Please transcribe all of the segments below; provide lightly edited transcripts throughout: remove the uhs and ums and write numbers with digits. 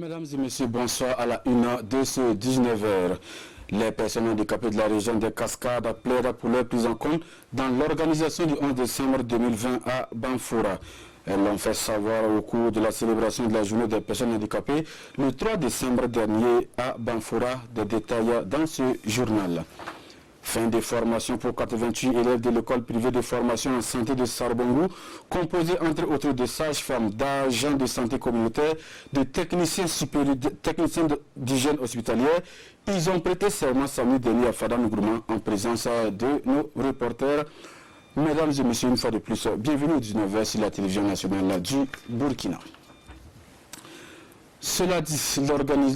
Mesdames et messieurs, bonsoir à la une de ce 19h. Les personnes handicapées de la région des Cascades plaident pour leur prise en compte dans l'organisation du 11 décembre 2020 à Banfora. Elles l'ont fait savoir au cours de la célébration de la journée des personnes handicapées le 3 décembre dernier à Banfora. Des détails dans ce journal. Fin des formations pour 88 élèves de l'école privée de formation en santé de Sarbongou, composée entre autres de sages-femmes, d'agents de santé communautaire, de techniciens supérieurs, techniciens d'hygiène hospitalière. Ils ont prêté serment samedi dernier à Fadam Gourmand en présence de nos reporters. Mesdames et messieurs, une fois de plus, bienvenue au 19h sur la télévision nationale du Burkina. Cela dit,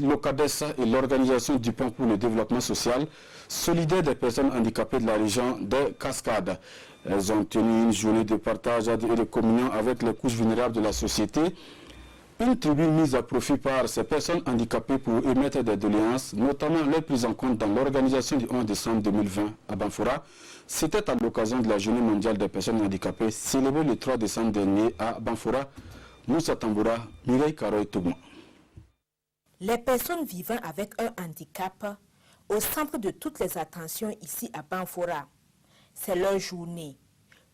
l'OCADES et l'Organisation du Pont pour le développement social, solidaire des personnes handicapées de la région des Cascades. Elles ont tenu une journée de partage et de communion avec les couches vulnérables de la société. Une tribune mise à profit par ces personnes handicapées pour émettre des doléances, notamment leur prise en compte dans l'organisation du 11 décembre 2020 à Banfora. C'était à l'occasion de la journée mondiale des personnes handicapées, célébrée le 3 décembre dernier à Banfora. Moussa Tamboura, Mireille Karoy Tougman. Les personnes vivant avec un handicap au centre de toutes les attentions ici à Banfora. C'est leur journée,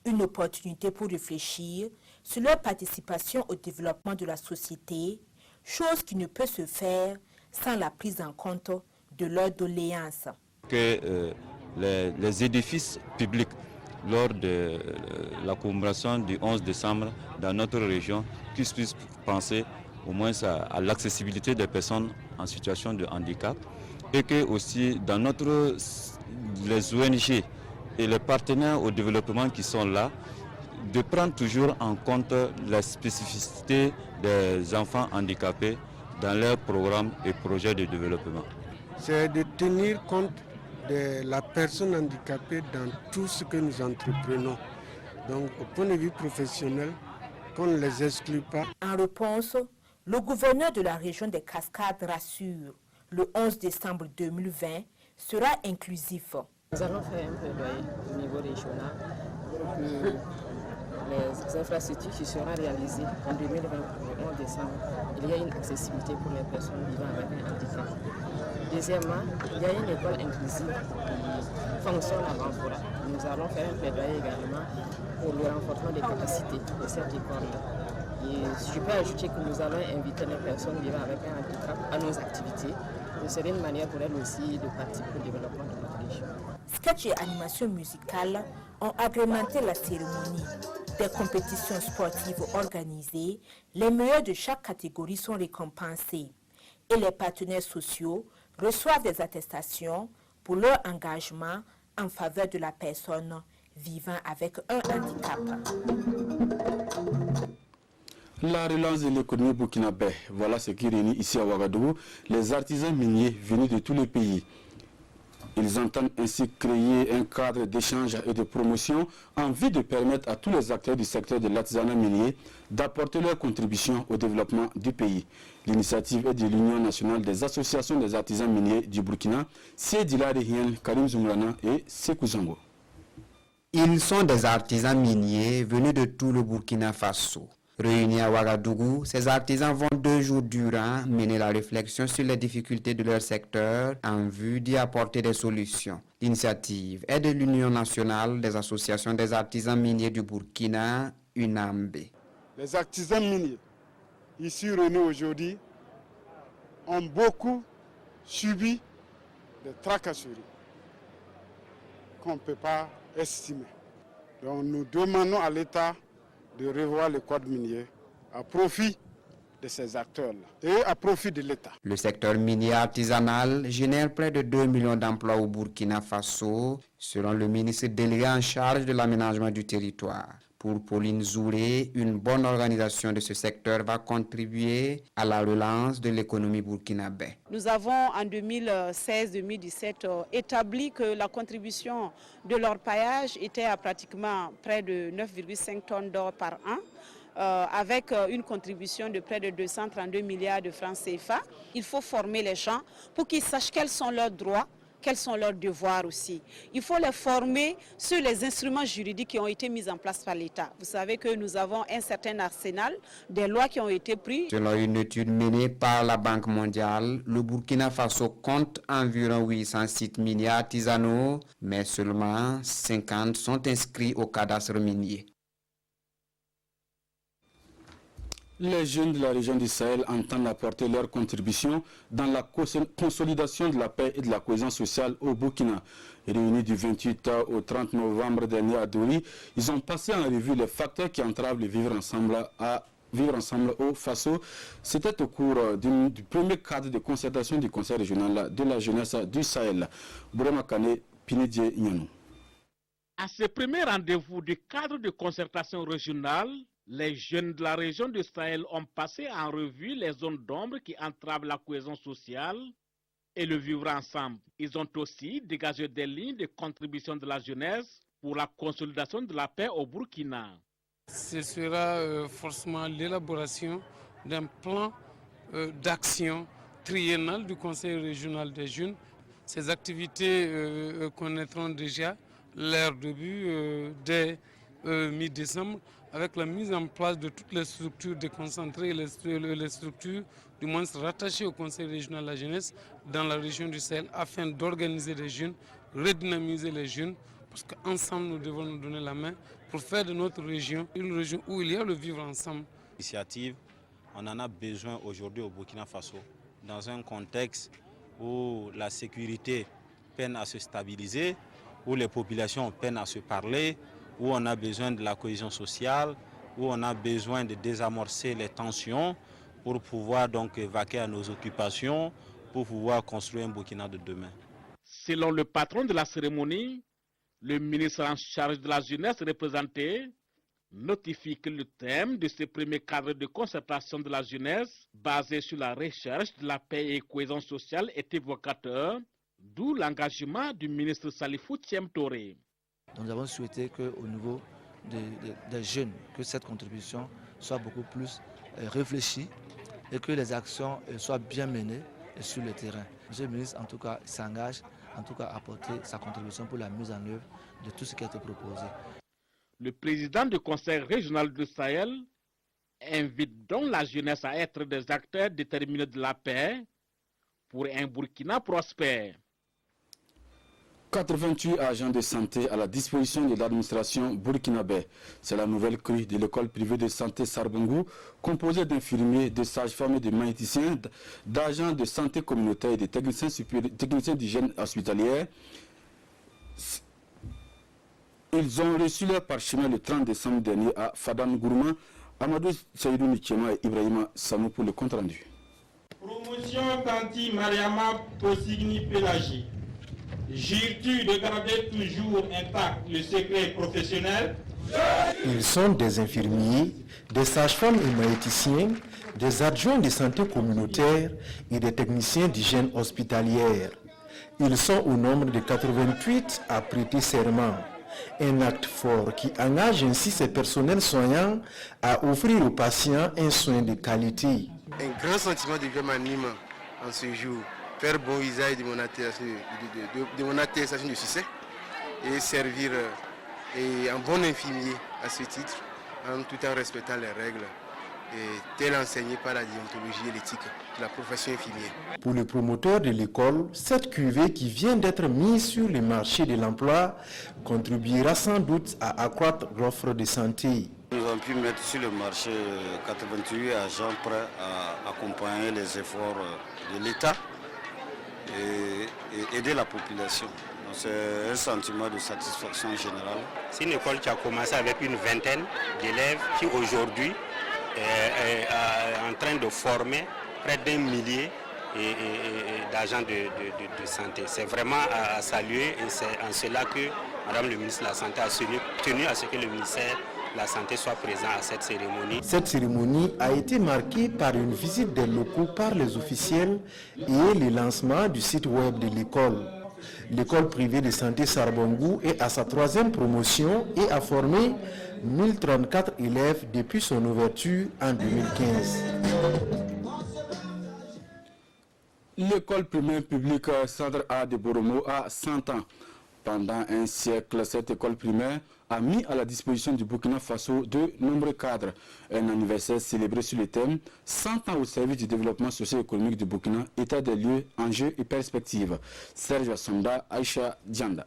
une opportunité pour réfléchir sur leur participation au développement de la société, chose qui ne peut se faire sans la prise en compte de leurs doléances. Que les édifices publics lors de la commémoration du 11 décembre dans notre région puissent penser au moins à l'accessibilité des personnes en situation de handicap et que aussi dans les ONG et les partenaires au développement qui sont là, de prendre toujours en compte la spécificité des enfants handicapés dans leurs programmes et projets de développement. C'est de tenir compte de la personne handicapée dans tout ce que nous entreprenons. Donc au point de vue professionnel, qu'on ne les exclut pas. En réponse, le gouverneur de la région des Cascades rassure, le 11 décembre 2020 sera inclusif. Nous allons faire un plaidoyer au niveau régional pour que les infrastructures qui seront réalisées en 2020 le 11 décembre, il y a une accessibilité pour les personnes vivant avec un handicap. Deuxièmement, il y a une école inclusive qui fonctionne à Banfora. Nous allons faire un plaidoyer également pour le renforcement des capacités de cette école-là. Et je peux ajouter que nous allons inviter les personnes vivant avec un handicap à nos activités. Ce serait une manière pour elles aussi de participer au développement de notre région. Sketch et animation musicale ont agrémenté la cérémonie. Des compétitions sportives organisées, les meilleurs de chaque catégorie sont récompensés. Et les partenaires sociaux reçoivent des attestations pour leur engagement en faveur de la personne vivant avec un handicap. La relance de l'économie burkinabé, voilà ce qui réunit ici à Ouagadougou les artisans miniers venus de tous les pays. Ils entendent ainsi créer un cadre d'échange et de promotion en vue de permettre à tous les acteurs du secteur de l'artisanat minier d'apporter leur contribution au développement du pays. L'initiative est de l'Union nationale des associations des artisans miniers du Burkina, Siedila Rien, Karim Zumrana et Sekou Zango. Ils sont des artisans miniers venus de tout le Burkina Faso. Réunis à Ouagadougou, ces artisans vont 2 jours durant mener la réflexion sur les difficultés de leur secteur en vue d'y apporter des solutions. L'initiative est de l'Union nationale des associations des artisans miniers du Burkina, UNAMB. Les artisans miniers, ici réunis aujourd'hui, ont beaucoup subi des tracasseries qu'on ne peut pas estimer. Donc nous demandons à l'État de revoir le code minier à profit de ces acteurs-là et à profit de l'État. Le secteur minier artisanal génère près de 2 millions d'emplois au Burkina Faso, selon le ministre délégué en charge de l'aménagement du territoire. Pour Pauline Zouré, une bonne organisation de ce secteur va contribuer à la relance de l'économie burkinabé. Nous avons en 2016-2017 établi que la contribution de l'orpaillage était à pratiquement près de 9,5 tonnes d'or par an. Avec une contribution de près de 232 milliards de francs CFA. Il faut former les gens pour qu'ils sachent quels sont leurs droits quels sont leurs devoirs aussi. Il faut les former sur les instruments juridiques qui ont été mis en place par l'État. Vous savez que nous avons un certain arsenal des lois qui ont été prises. Selon une étude menée par la Banque mondiale, le Burkina Faso compte environ 800 sites miniers artisanaux, mais seulement 50 sont inscrits au cadastre minier. Les jeunes de la région du Sahel entendent apporter leur contribution dans la consolidation de la paix et de la cohésion sociale au Burkina. Réunis du 28 au 30 novembre dernier à Dori, ils ont passé en revue les facteurs qui entravent le vivre ensemble au Faso. C'était au cours du premier cadre de concertation du Conseil régional de la jeunesse du Sahel. Bourama Kane, Pinedie Nyanou. À ce premier rendez-vous du cadre de concertation régionale, les jeunes de la région du Sahel ont passé en revue les zones d'ombre qui entravent la cohésion sociale et le vivre ensemble. Ils ont aussi dégagé des lignes de contribution de la jeunesse pour la consolidation de la paix au Burkina. Ce sera forcément l'élaboration d'un plan d'action triennal du Conseil régional des jeunes. Ces activités connaîtront déjà leur début dès mi-décembre, avec la mise en place de toutes les structures déconcentrées et les structures du moins rattachées au Conseil régional de la jeunesse dans la région du Sahel afin d'organiser les jeunes, redynamiser les jeunes, parce qu'ensemble nous devons nous donner la main pour faire de notre région une région où il y a le vivre ensemble. Initiative, on en a besoin aujourd'hui au Burkina Faso, dans un contexte où la sécurité peine à se stabiliser, où les populations peinent à se parler, où on a besoin de la cohésion sociale, où on a besoin de désamorcer les tensions pour pouvoir donc vaquer à nos occupations, pour pouvoir construire un Burkina de demain. Selon le patron de la cérémonie, le ministre en charge de la jeunesse représenté notifie que le thème de ce premier cadre de concertation de la jeunesse, basé sur la recherche de la paix et cohésion sociale, est évocateur, d'où l'engagement du ministre Salifou Thiem Touré. Nous avons souhaité qu'au niveau des jeunes, que cette contribution soit beaucoup plus réfléchie et que les actions soient bien menées sur le terrain. Monsieur le ministre, en tout cas, s'engage à apporter sa contribution pour la mise en œuvre de tout ce qui a été proposé. Le président du Conseil régional du Sahel invite donc la jeunesse à être des acteurs déterminés de la paix pour un Burkina prospère. 88 agents de santé à la disposition de l'administration burkinabé. C'est la nouvelle crue de l'école privée de santé Sarbongou, composée d'infirmiers, de sages-femmes et de magnéticiens, d'agents de santé communautaire et de techniciens d'hygiène hospitalière. Ils ont reçu leur parchemin le 30 décembre dernier à Fadam Gourma, Amadou Saïdou Nichema et Ibrahima Samou pour le compte-rendu. Promotion Tanti Mariama Posigny Pélagie. Jures-tu de garder toujours intact le secret professionnel? Ils sont des infirmiers, des sages-femmes et magnéticiens, des adjoints de santé communautaire et des techniciens d'hygiène hospitalière. Ils sont au nombre de 88 à prêter serment. Un acte fort qui engage ainsi ces personnels soignants à offrir aux patients un soin de qualité. Un grand sentiment de joie m'anime en ce jour. Faire bon usage de mon attestation de succès et servir un bon infirmier à ce titre, tout en respectant les règles tel enseigné par la déontologie et l'éthique de la profession infirmière. Pour le promoteur de l'école, cette cuvée qui vient d'être mise sur le marché de l'emploi contribuera sans doute à accroître l'offre de santé. Nous avons pu mettre sur le marché 88 agents prêts à accompagner les efforts de l'État et aider la population. C'est un sentiment de satisfaction générale. C'est une école qui a commencé avec une vingtaine d'élèves qui aujourd'hui est en train de former près d'1 millier d'agents de santé. C'est vraiment à saluer et c'est en cela que Madame le ministre de la Santé a tenu à ce que le ministère de la Santé soit présent à cette cérémonie. Cette cérémonie a été marquée par une visite des locaux par les officiels et le lancement du site web de l'école. L'école privée de santé Sarbongou est à sa 3e promotion et a formé 1034 élèves depuis son ouverture en 2015. L'école primaire publique Centre A de Boromo a 100 ans. Pendant un siècle, cette école primaire a mis à la disposition du Burkina Faso de nombreux cadres. Un anniversaire célébré sur le thème « 100 ans au service du développement socio-économique du Burkina, état des lieux, enjeux et perspectives ». Serge Sonda, Aïcha Dianda.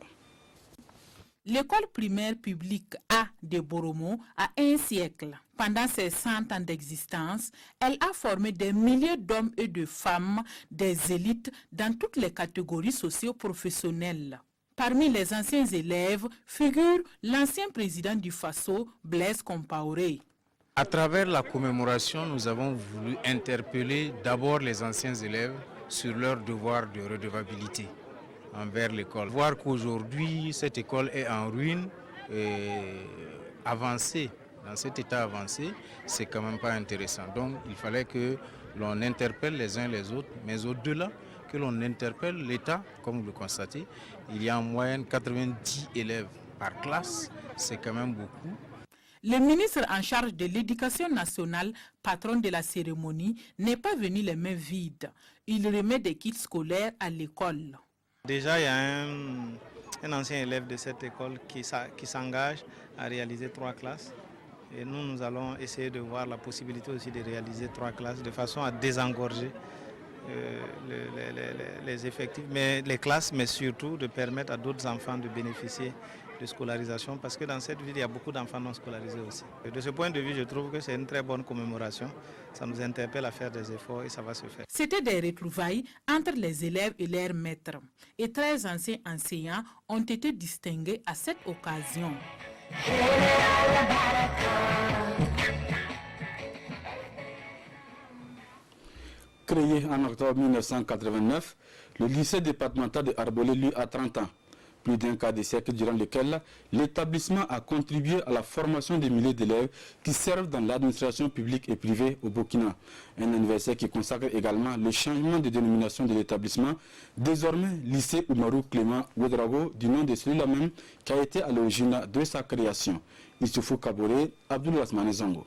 L'école primaire publique A de Boromo a un siècle. Pendant ses 100 ans d'existence, elle a formé des milliers d'hommes et de femmes, des élites dans toutes les catégories socio-professionnelles. Parmi les anciens élèves figure l'ancien président du Faso, Blaise Compaoré. À travers la commémoration, nous avons voulu interpeller d'abord les anciens élèves sur leur devoir de redevabilité envers l'école. Voir qu'aujourd'hui, cette école est en ruine et avancée. Dans cet état avancé, c'est quand même pas intéressant. Donc, il fallait que l'on interpelle les uns les autres, mais au-delà, que l'on interpelle l'État, comme vous le constatez. Il y a en moyenne 90 élèves par classe, c'est quand même beaucoup. Le ministre en charge de l'Éducation nationale, patron de la cérémonie, n'est pas venu les mains vides. Il remet des kits scolaires à l'école. Déjà, il y a un ancien élève de cette école qui s'engage à réaliser 3 classes. Et nous allons essayer de voir la possibilité aussi de réaliser 3 classes de façon à désengorger les effectifs, les classes, mais surtout de permettre à d'autres enfants de bénéficier de scolarisation, parce que dans cette ville, il y a beaucoup d'enfants non scolarisés aussi. Et de ce point de vue, je trouve que c'est une très bonne commémoration. Ça nous interpelle à faire des efforts et ça va se faire. C'était des retrouvailles entre les élèves et leurs maîtres. Et 13 anciens enseignants ont été distingués à cette occasion. Créé en octobre 1989, le lycée départemental de Arbolé, lui, a 30 ans. Plus d'un quart de siècle durant lequel l'établissement a contribué à la formation des milliers d'élèves qui servent dans l'administration publique et privée au Burkina. Un anniversaire qui consacre également le changement de dénomination de l'établissement, désormais lycée Oumarou Clément Ouedraogo, du nom de celui-là même qui a été à l'origine de sa création. Issoufou Kaboré, Abdoul Asmane Zongo.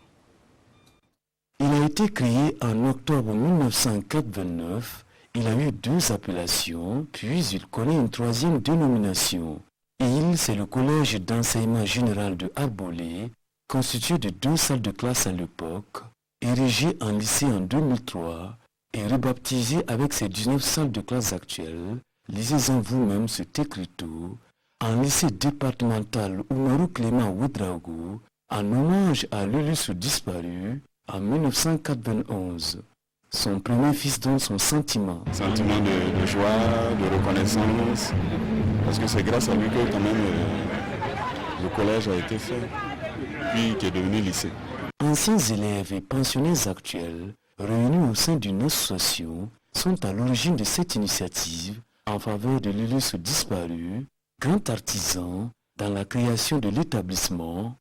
Il a été créé en octobre 1989. Il a eu 2 appellations, puis il connaît une 3e dénomination. Il, c'est le collège d'enseignement général de Arbolé, constitué de 2 salles de classe à l'époque, érigé en lycée en 2003 et rebaptisé avec ses 19 salles de classe actuelles. Lisez-en vous-même cet écriteau, en lycée départemental Oumarou Clément Ouedraogo, en hommage à l'Ulusu disparu en 1991. Son premier fils donne son sentiment. Sentiment de joie, de reconnaissance, parce que c'est grâce à lui que quand même le collège a été fait, puis qui est devenu lycée. Anciens élèves et pensionnés actuels, réunis au sein d'une association, sont à l'origine de cette initiative en faveur de l'Ulusu disparu, grand artisan dans la création de l'établissement.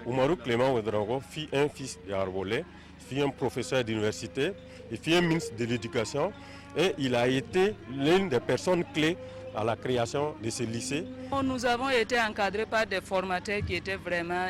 Oumarou Clément Ouedraogo fit un fils d'Arbolé, fit un professeur d'université, il fit un ministre de l'éducation et il a été l'une des personnes clés à la création de ce lycée. Nous avons été encadrés par des formateurs qui étaient vraiment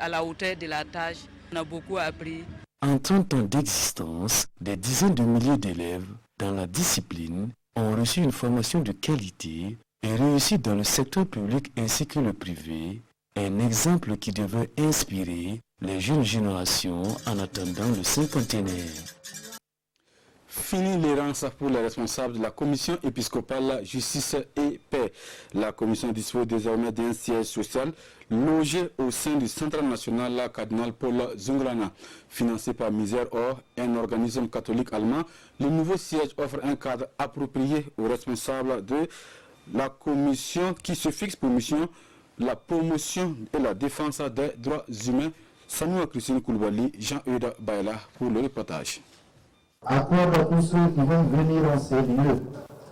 à la hauteur de la tâche. On a beaucoup appris. En 30 ans d'existence, des dizaines de milliers d'élèves dans la discipline ont reçu une formation de qualité et réussi dans le secteur public ainsi que le privé, un exemple qui devrait inspirer les jeunes générations en attendant le cinquantenaire. Fini l'errance pour les responsables de la commission épiscopale Justice et Paix. La commission dispose désormais d'un siège social logé au sein du Centre national cardinal Paul Zunglana. Financé par Misère Or, un organisme catholique allemand, le nouveau siège offre un cadre approprié aux responsables de la commission qui se fixe pour mission la promotion et la défense des droits humains. Samuel Christine Koulibaly, Jean-Eudes Baïla pour le reportage. Accorde à tous ceux qui vont venir en ces lieux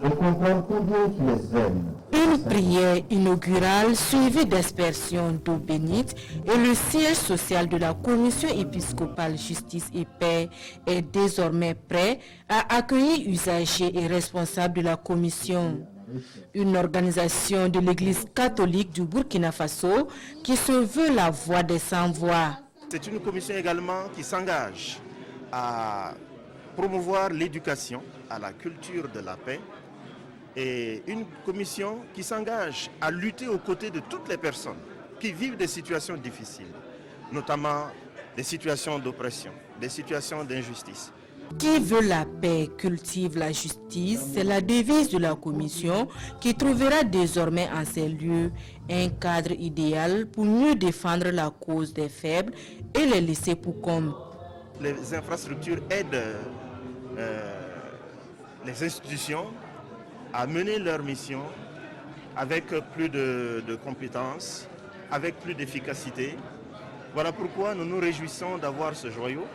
de comprendre combien tu les aimes. Une prière inaugurale suivie d'aspersions d'eau bénite et le siège social de la Commission épiscopale Justice et Paix est désormais prêt à accueillir usagers et responsables de la commission. Une organisation de l'Église catholique du Burkina Faso qui se veut la voix des sans-voix. C'est une commission également qui s'engage à promouvoir l'éducation à la culture de la paix et une commission qui s'engage à lutter aux côtés de toutes les personnes qui vivent des situations difficiles, notamment des situations d'oppression, des situations d'injustice. Qui veut la paix cultive la justice, c'est la devise de la commission qui trouvera désormais en ces lieux un cadre idéal pour mieux défendre la cause des faibles et les laisser pour compte. Les infrastructures aident les institutions à mener leur mission avec plus de compétences, avec plus d'efficacité. Voilà pourquoi nous nous réjouissons d'avoir ce joyau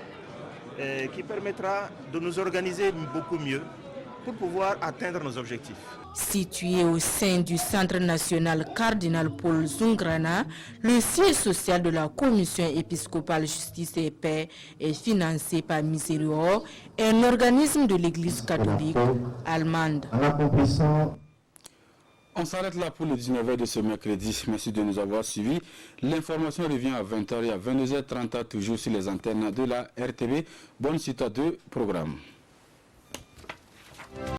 qui permettra de nous organiser beaucoup mieux pour pouvoir atteindre nos objectifs. Situé au sein du Centre national Cardinal Paul Zungrana, le siège social de la Commission épiscopale Justice et Paix est financé par Miserior, un organisme de l'Église catholique allemande. On s'arrête là pour le 19h de ce mercredi. Merci de nous avoir suivis. L'information revient à 20h et à 22h30 toujours sur les antennes de la RTB. Bonne suite à deux programmes.